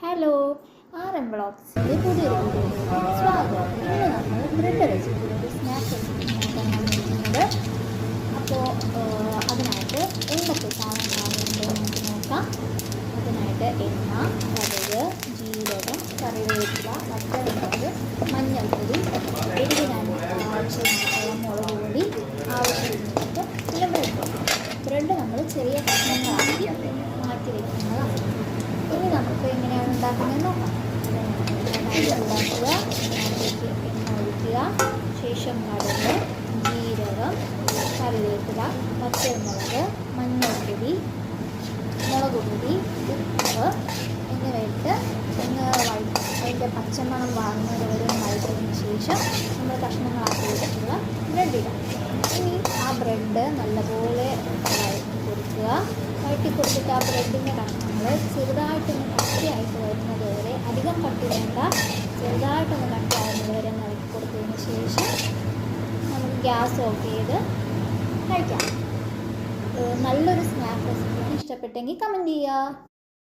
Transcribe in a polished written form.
Hello, RM വ്ളോഗ്സിൻ്റെ പുതിയൊരു വീഡിയോയിലേക്ക് സ്വാഗതം. ഇന്ന് നമ്മൾ ബ്രെഡ് വെച്ചിട്ടുള്ള ഒരു സ്നാക്ക് റെസിപ്പിയാണ് വന്നിരിക്കുന്നത്. അപ്പോൾ അതിനായിട്ട് എന്തൊക്കെ സാധനങ്ങളുണ്ട് നമുക്ക് നോക്കാം. അതിനായിട്ട് എണ്ണ, കടുക്, ജീരകം, കറിവേപ്പില, വറ്റൽമുളക്, മഞ്ഞൾപ്പൊടി, എരിവിനായി ആവശ്യമായിട്ടുള്ള മുളക് പൊടി, ആവശ്യത്തിനുള്ള പിന്നെ ബ്രെഡ് നമ്മൾ ചെറിയ കഷ്ണങ്ങളാക്കി മാറ്റി വയ്ക്കുന്നതാണ്. ഇനി നമുക്ക് എങ്ങനെയാണ് ഉണ്ടാക്കുന്നത് നോക്കാം. ഉണ്ടാക്കുക, അതിലേക്ക് എണ്ണ ഒഴിക്കുക, ശേഷം കടുക്, ജീരകം, കറിവേപ്പില, പച്ചമുളക്, മഞ്ഞൾപ്പൊടി, മുളക് പൊടി, ഉപ്പ് എന്നിവയിട്ട് അതിൻ്റെ പച്ചമണം വാങ്ങുന്നത് വരെ വഴറ്റിയതിന് ശേഷം നമ്മൾ കഷ്ണങ്ങളാക്കി വെച്ചിട്ടുള്ള ബ്രെഡ് ഇടാം. ഇനി ആ ബ്രെഡ് നല്ലപോലെ വഴറ്റി കൊടുത്തിട്ട് ആ ബ്രെഡിൻ്റെ കഷ്ണങ്ങൾ ചെറുതായിട്ടൊന്ന് കട്ടിയായിട്ട് വരുന്നത് വരെ, അധികം കട്ടി വേണ്ട, ചെറുതായിട്ടൊന്ന് കട്ടിയാവുന്നത് വരെ വഴറ്റി കൊടുത്തതിന് ശേഷം നമുക്ക് ഗ്യാസ് ഓഫ് ചെയ്ത് കഴിക്കാം. നല്ലൊരു സ്നാക്ക് റെസിപ്പി ഇഷ്ടപ്പെട്ടെങ്കിൽ കമൻറ്റ് ചെയ്യുക.